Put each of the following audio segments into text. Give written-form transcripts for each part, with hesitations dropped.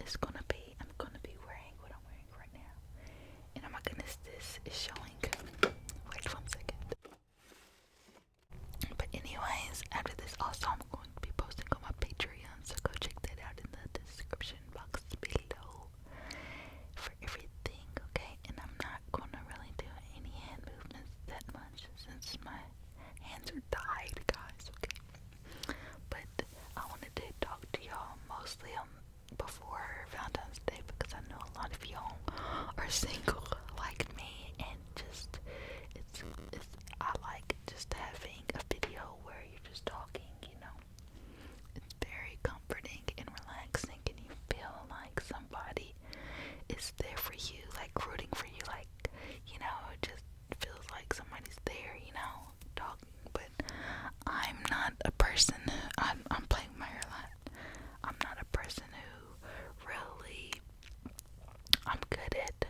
I'm gonna be wearing what I'm wearing right now. And oh my goodness, this is showing. Wait 1 second. But anyways, after this also I'm going to be posting on my Patreon, so go check that out in the description box below for everything, okay? And I'm not gonna really do any hand movements that much since my hands are tied, guys, okay? But I wanted to talk to y'all mostly before Valentine's Day because I know a lot of y'all are single like me, and just it's I like just having a video where you're just talking, you know. It's very comforting and relaxing, and you feel like somebody is there for you, like rooting for you, like, you know, it just feels like somebody's there, you know, talking. But I'm not a person, I'm playing my hair a lot. I'm not a person who really, I'm good at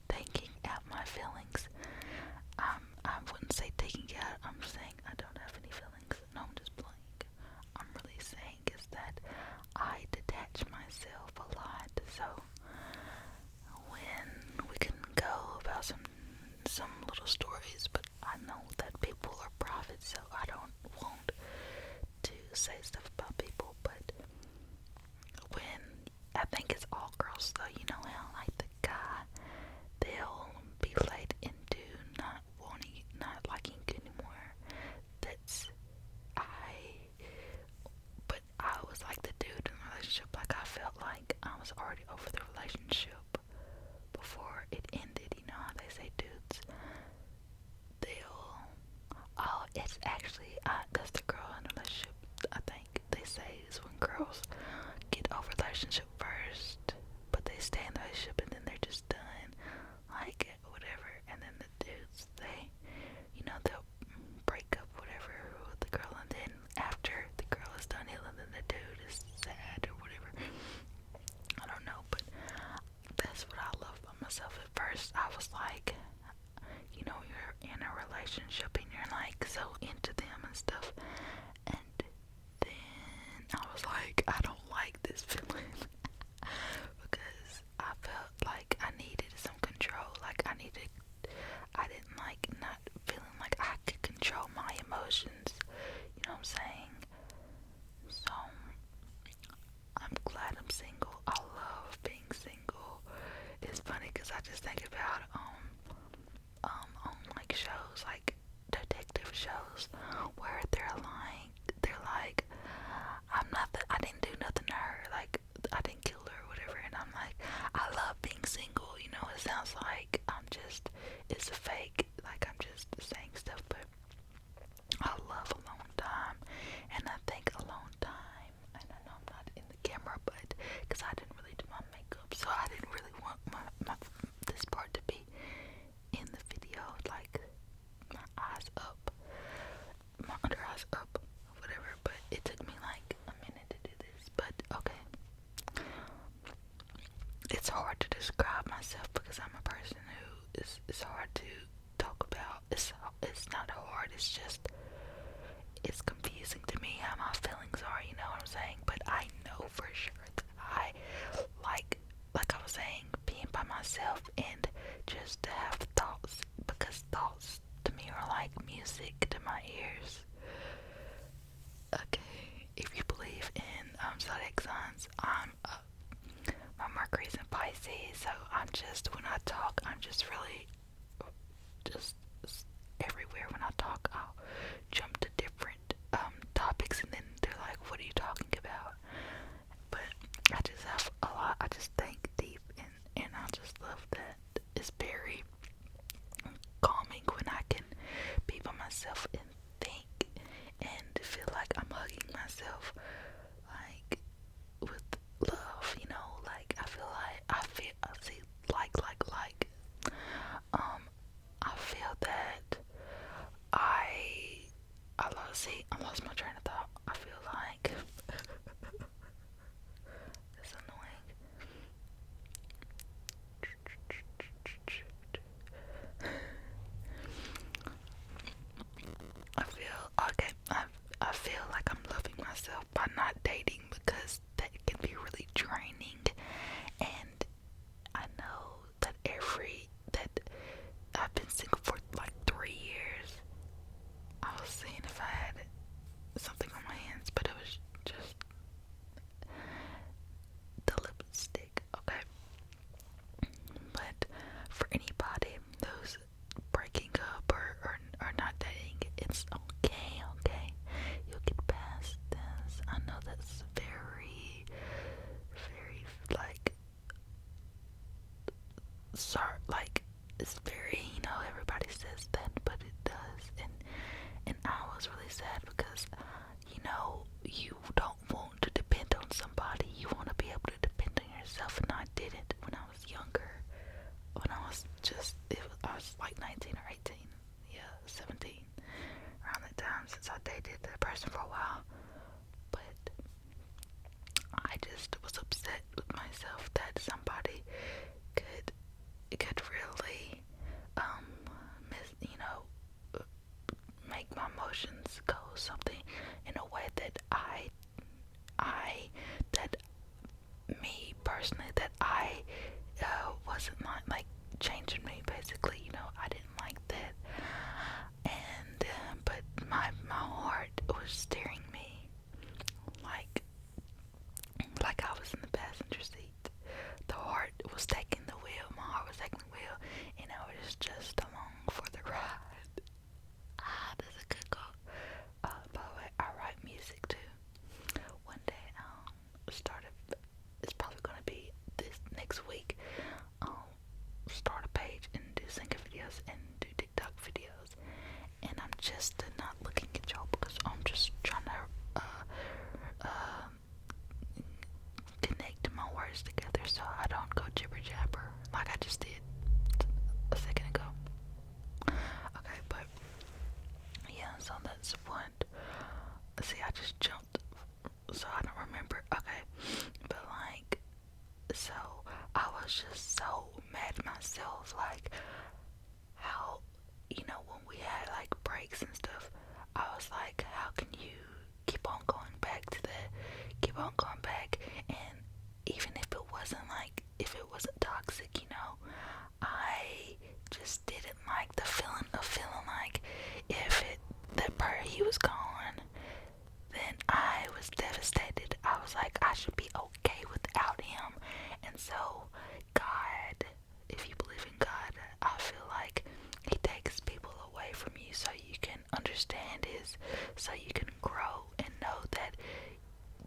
taking out my feelings. I wouldn't say taking out, I'm saying I don't have any feelings. No, I'm just playing. I'm really saying is that I detach myself a lot. So when we can go about some little stories, but I know that people are prophets, so I don't want to say stuff about people. But when I think it's all girls though, you know how like the guy, they'll be led into not liking you anymore. But I was like the dude in the relationship, like I felt like I was already over the relationship before it ended. You know how they say dudes, it's actually, that's the girl in the relationship, I think they say is when girls get over the relationship first, but they stay in the relationship and then they're just done, like, whatever, and then the dudes, they'll break up, whatever, with the girl, and then after the girl is done healing, then the dude is sad or whatever. I don't know, but that's what I love about myself. At first, I was like, you're in a relationship and you're like so into them and stuff, and then I was like, I don't like this feeling because I felt like I needed some control, like I didn't like not feeling like I could control my emotions, you know what I'm saying? So I'm glad I'm single. I love being single. It's funny because I just think about on like shows, like detective shows, where they're like, I didn't do nothing to her, like I didn't kill her or whatever, and I'm like, I love being single, it sounds like it's a fake, like I'm just saying stuff, but I love alone time, and I think alone time, and I know I'm not in the camera, but because I didn't really do my makeup, so I didn't really want this part to be in the video, like my eyes up, my under eyes up, whatever, but it took me like a minute to do this, but okay. It's hard to describe myself because I'm a person who is hard to talk about. It's not hard, it's confusing to me how my feelings are, you know what I'm saying? But I know for sure that I like I was saying, being by myself and just to have thoughts, because thoughts to me are like music to my ears. Okay, if you believe in zodiac signs, my Mercury's in Pisces, so when I talk, I'm just really just everywhere. When I talk, I'll jump to different topics, and then they're like, what are you talking about? But I just have a lot, I just think deep, and I just love that. It's very calming when I can be by myself and think and feel like I'm hugging myself, like with love, like I feel I feel that I lost my train of thought. I feel like it's annoying. I feel like I'm loving myself sorry, like, it's very, everybody says that, but it does. And I was really sad because, you don't want to depend on somebody. You want to be able to depend on yourself, and I didn't when I was younger. When I was I was like 19 or 18, yeah, 17, around that time, since I dated that person for a while. But I just was upset with myself that somebody could really, make my emotions go something in a way that that me personally, that I wasn't like changing me, basically. I didn't like that. And but my heart was steering me like I was in the passenger seat. The heart was taking the wheel, my heart was taking the wheel, and I was just along for the ride. That's a good call. By the way, I write music too. One day, it's probably gonna be this next week. Start a page and do singer videos and do TikTok videos. And I'm just not looking at y'all because I'm just trying to connect my words together so I don't go jibber jabber like I just did a second ago. Okay, but yeah, so that's what. See, I just jumped, so I don't remember. Okay, but so I was just so mad at myself, like how, when we had like breaks and stuff, I was like, how can you keep on going back to that, keep on going back, and even if it wasn't toxic, I just didn't like the feeling of feeling like if he was gone, then I was devastated. I was like, I should be okay without him. And so God, if you believe in God, I feel like he takes people away from you so you can understand so you can grow and know that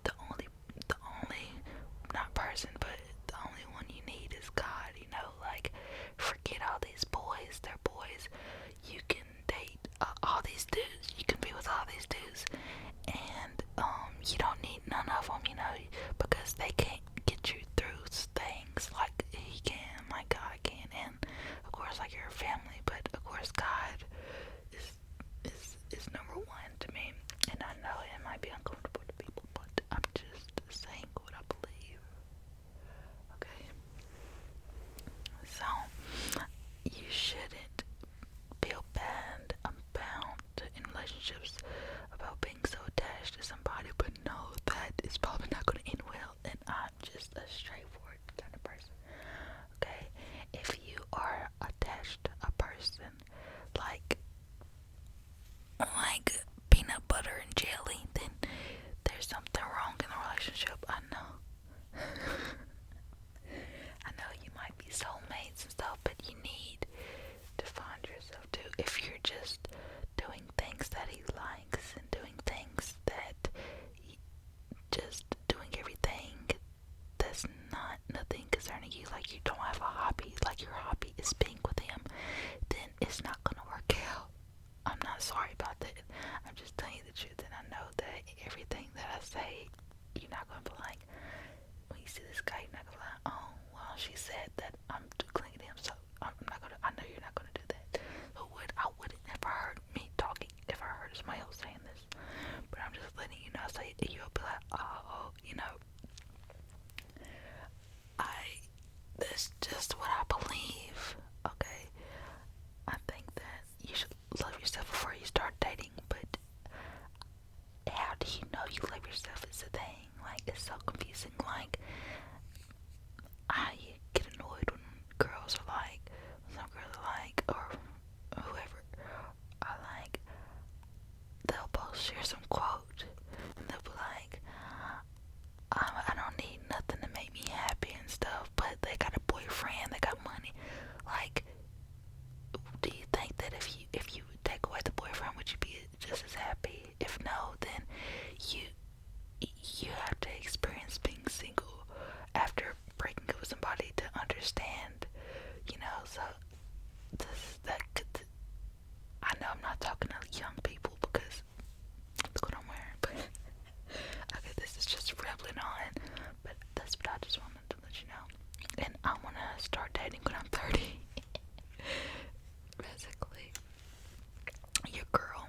the only not person, but the only one you need is God. Like, forget all these boys, they're boys. You can date all these dudes, you can be with all these dudes, and you don't need none of them, because they can't get you through things like he can, like God can. And of course, like, your family, but of course God is number one to me. And I know it might be uncomfortable to people, but I'm just saying what I believe. Okay, so you shouldn't feel bad in relationships about being so attached to somebody, but know that it's probably not going to end well. And I'm just a straightforward kind of person. Okay, if you are attached to a person like peanut butter and jelly, then there's something wrong in the relationship. I know. I know you might be soulmates and stuff, but you need to find yourself too. If you're just doing things that he likes and doing things that just doing everything that's not nothing concerning you, like you don't have a hobby, like your hobby is being with him, then it's not gonna work out. I'm not sorry about that. I'm just telling you the truth, and I know that everything that I say, you're not gonna be like, when you see this guy, you're not gonna be like, oh, well, she said that I'm too clingy to him, so I'm not gonna. I know you're not gonna do that. I wouldn't ever heard me talking if I heard somebody else saying this, but I'm just letting you know, so you'll be like, oh, that's just what I believe. Okay, I think that you should love yourself before you start dating, but how do you know you love yourself is the thing. Like, it's so confusing. Like, I get annoyed when some girls are like, or whoever are like, they'll both share some quote, and they'll be like, dating when I'm 30. Basically, your girl,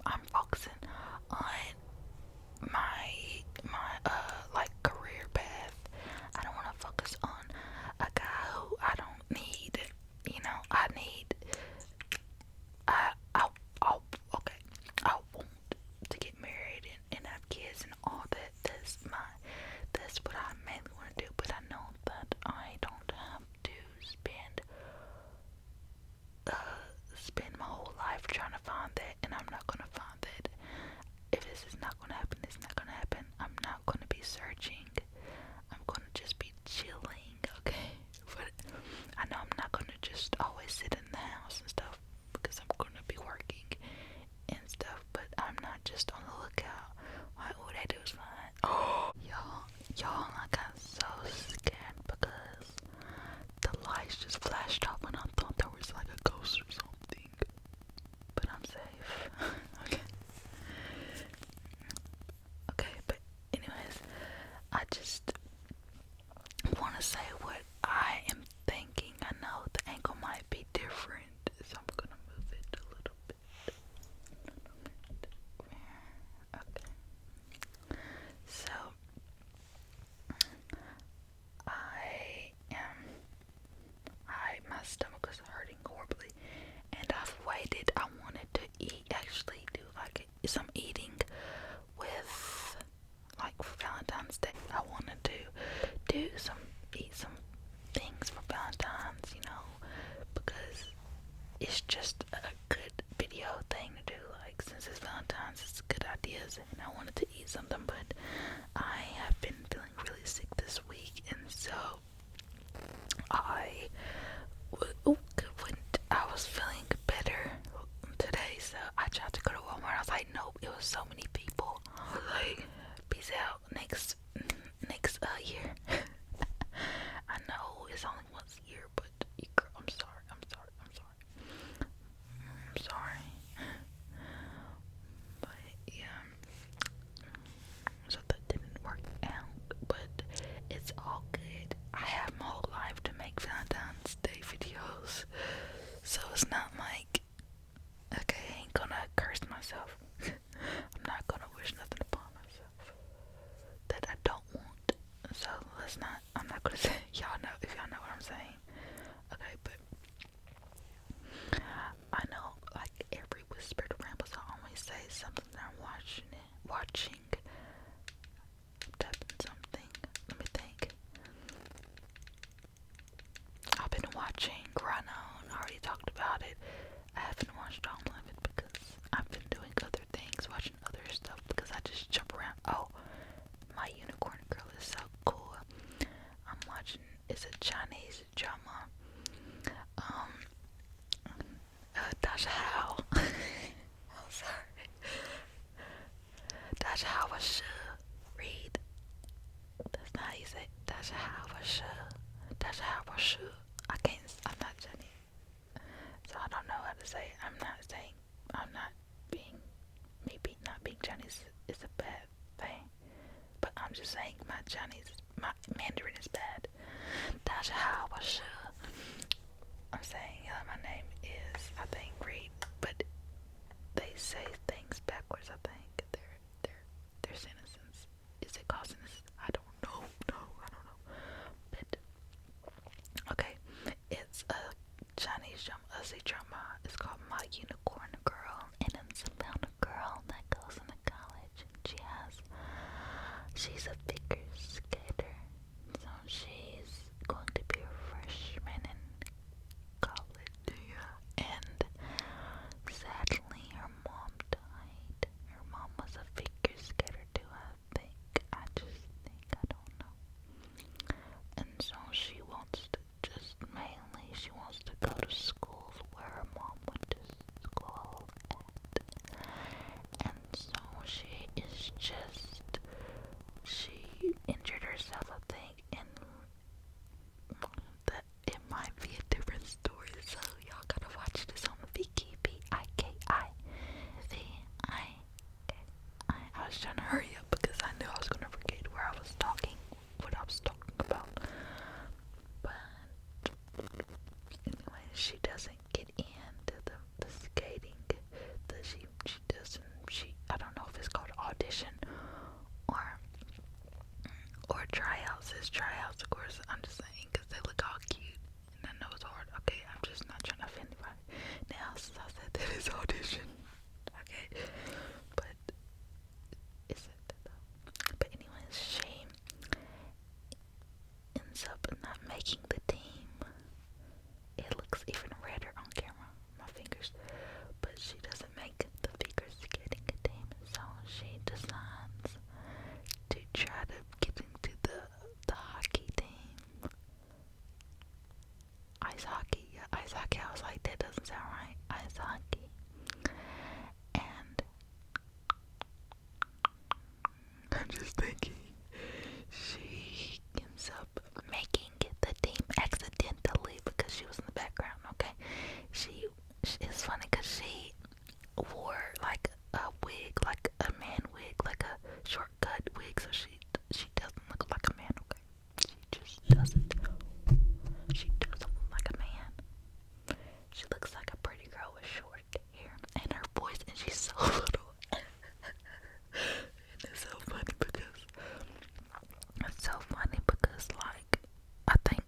I'm focusing on my like career path. I don't want to focus on a guy who I don't need. You know, I need. I okay. I want to get married and have kids and all that. That's what I mainly want to do. But I know that I don't have to spend my whole life trying to find that, and I'm not gonna find that. If this is not gonna happen, it's not gonna happen. I'm not gonna be searching. I'm gonna just be chilling, okay? But I know I'm not gonna just always sit in the house and stuff because I'm gonna be working and stuff. But I'm not just on the lookout. What I do is fine. Oh, y'all, I got so scared because the lights just flashed off and I thought there was like a ghost or something. But I'm safe. Okay. Okay, but anyways, I just want to say what I am thinking. I know the angle might be different, so I'm gonna move it a little bit. Okay. So my stomach was hurting horribly, and I've waited. I wanted to actually do like some eating with, like, for Valentine's Day. I wanted to eat some things for Valentine's, you know, because it's just a good video thing to do. Like, since it's Valentine's, it's good ideas, and I wanted to eat something, but I have been feeling really sick this week, and so I was feeling better today, so I tried to go to Walmart. I was like, nope, it was so many people. I was like, peace out, next year. I know it's only once a year, but girl, I'm sorry. But yeah, so that didn't work out, but it's all good. I have my whole life to make Valentine's Day videos, so it's not like, okay, I ain't gonna curse myself. I'm not gonna wish nothing upon myself that I don't want. So I'm not gonna say, y'all know, if y'all know what I'm saying. Okay, but I know, like, every whispered rambles, I always say something that I'm watching, tapping something. Let me think. I've been watching 𝕬𝕦𝕚𝕚𝕚. I already talked about it. I haven't watched all of it because I've been doing other things, watching other stuff, because I just jump around. Oh, My Unicorn Girl is so cool. I'm watching, it's a Chinese drama. 𝕬𝕬𝕚𝕚𝕚. I'm sorry. 𝕬𝕬𝕚𝕚𝕚. Read. That's not how you say it. 𝕬𝕬𝕚𝕚𝕚. I'm not Chinese, so I don't know how to say it. Not being Chinese is a bad thing, but I'm just saying my Mandarin is bad. 𝕬𝕬𝕚𝕚𝕚. I'm saying my name is, I think, Reed, but they say things backwards. I think they're sentences. Is it called sentences? I don't know. No, I don't know. But okay, it's a Chinese drama. It's called My Unicorn Girl, and it's about a girl that goes into college, and she's a figure skater. So tryouts, of course. I'm just saying because they look all cute, and I know it's hard. Okay, I'm just not trying to offend anybody. Now, since I said that it's audition, okay, but is it though? But anyways, she ends up not making the team. It looks even redder on camera, my fingers, but she doesn't make the figure skating team, so she decides to try to get into the hockey team. Ice hockey, yeah, ice hockey. I was like, that doesn't sound right. Ice hockey. And I'm just thinking, she ends up making the team accidentally because she was in the background, okay? It's funny because she wore like a wig, like a man wig, like a shortcut wig, so she doesn't look like a man, okay? She just doesn't. She doesn't look like a man. She looks like a pretty girl with short hair and her voice, and she's so little. And it's so funny because like I think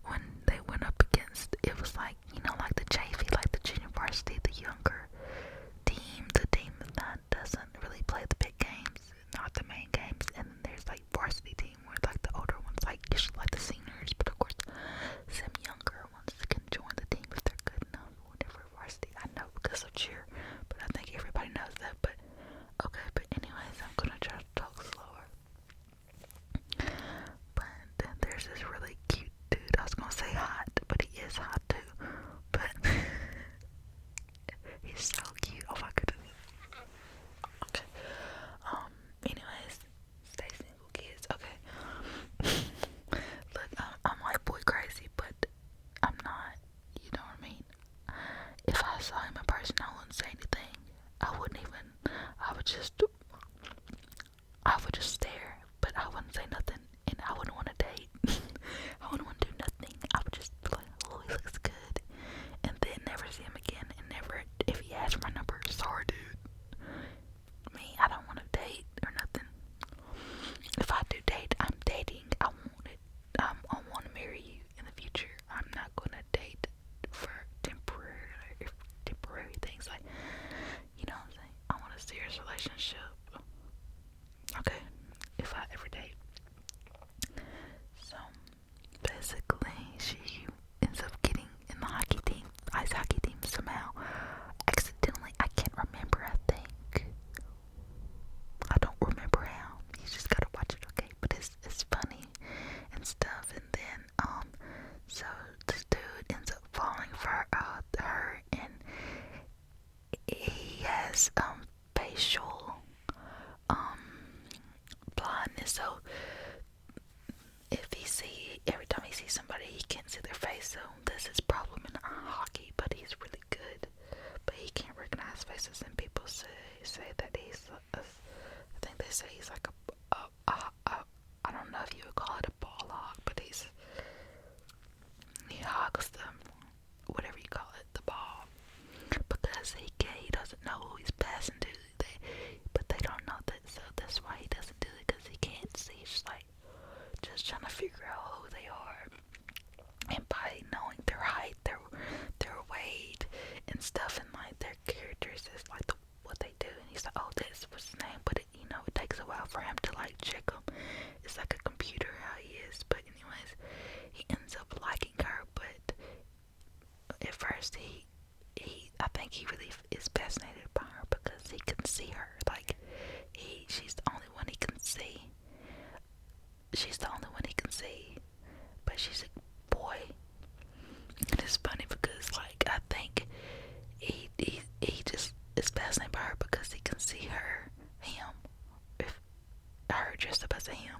when they went up against, it was like, you know, like the JV, like the junior varsity, the younger team, the team that doesn't really play the big games, not the main games, and then there's like varsity team where like the older ones, like usually like the seniors, but of course some younger ones can join the team if they're good enough, whatever varsity. I know because of cheer, but I think everybody knows that. But okay, but anyways, I'm gonna try to talk slower. But then there's this really cute dude. I was gonna say hot, but he is hot too. But he's so cute. Oh my goodness. Okay. Anyways, stay single, kids. Okay. Look, I'm like boy crazy, but I'm not. You know what I mean? If I saw him in person, I wouldn't say anything. I wouldn't even. I would just stare, but I wouldn't say nothing, and I wouldn't want to date. I wouldn't want to do nothing. I would just be like, oh, he looks good, and then never see him again, and never, if he asks for my number, sorry, dude. Me, I don't want to date or nothing. If I do date, I'm dating. I want to marry you in the future. I'm not gonna date for temporary things, like, you know what I'm saying? I want a serious relationship. Okay, if I ever date. So basically, she ends up getting in the hockey team, ice hockey team somehow. Accidentally, I can't remember, I think. I don't remember how. You just gotta watch it, okay? But it's funny and stuff. And then, so this dude ends up falling for her, and he has, facial, blindness, so every time he sees somebody, he can't see their face, so that's his problem in hockey, but he's really good, but he can't recognize faces, and people say that he's, I think they say he's like I don't know if you would call it a ball hog, but he hogs them, whatever you call it, the ball, because he doesn't know who he's passing to, but they don't know that, so that's why he doesn't do it, because he can't see. He's just trying to figure out who they are, and by knowing their height, their weight and stuff, and like their characters is like what they do, and he's like, oh, that's what's his name, but it takes a while for him to like check them. It's like a computer how he is, but anyways, he ends up liking her, but at first I think he really is fascinated by her because he can see her, like she's the only one he can see. She's the only one he can see, but she's a boy. And it's funny because, like, I think he just is fascinated by her because he can see him, if her dressed up as a him.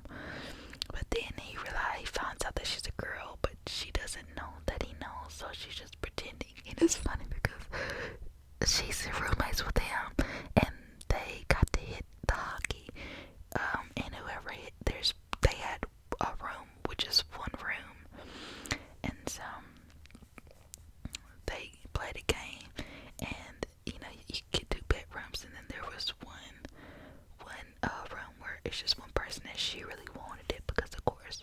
But then he finds out that she's a girl, but she doesn't know that he knows, so she's just pretending. And it's funny because she's roommates with him, and they got to hit the hockey. And whoever hit, they had a room, which is one room, and so they played a game, and you get 2 bedrooms, and then there was one room where it's just one person, and she really wanted it because, of course,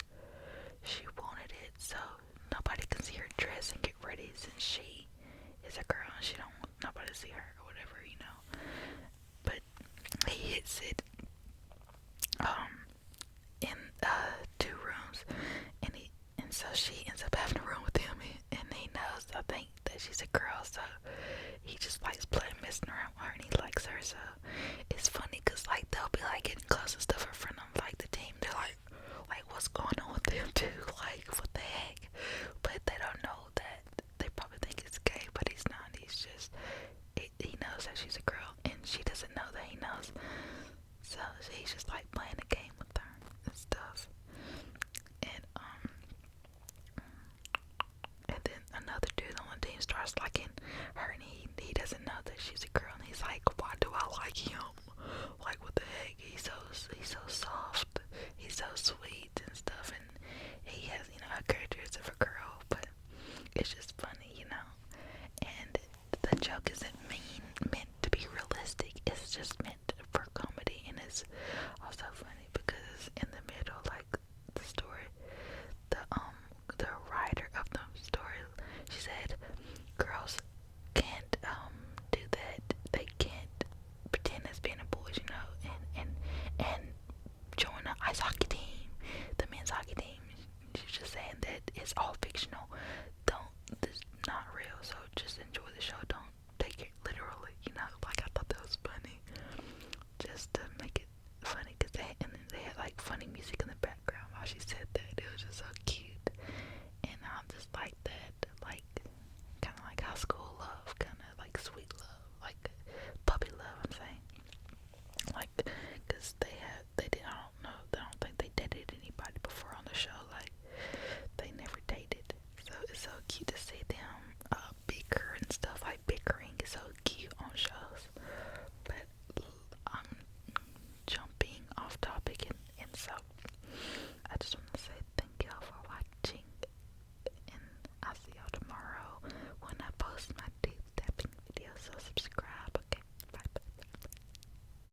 so she ends up having a room with him, and he knows, I think, that she's a girl, so he just likes playing, messing around with her, and he likes her. So it's funny because like they'll be like getting close and stuff in front of them, like the team. They're like what's going on with them too? Like what the heck? But they don't know that. They probably think it's gay, but he's not. He's just he knows that she's a girl, and she doesn't know that he knows. So he's just like playing a game with her and stuff. And then another dude on the team starts liking her, and he doesn't know that she's a girl, and he's like, why do I like him? Like what the heck? He's so soft, he's so sweet and stuff, and he has, you know, a characteristic of a girl, but it's just funny, you know. And the joke isn't meant to be realistic, it's just meant for comedy, and it's also funny because in the middle, like the story, the writer of the story, she said girls can't do that. They can't pretend as being a boy, you know, and join an ice hockey team, the men's hockey team. She's just saying that it's all fictional. It's not real. So just enjoy the show. Don't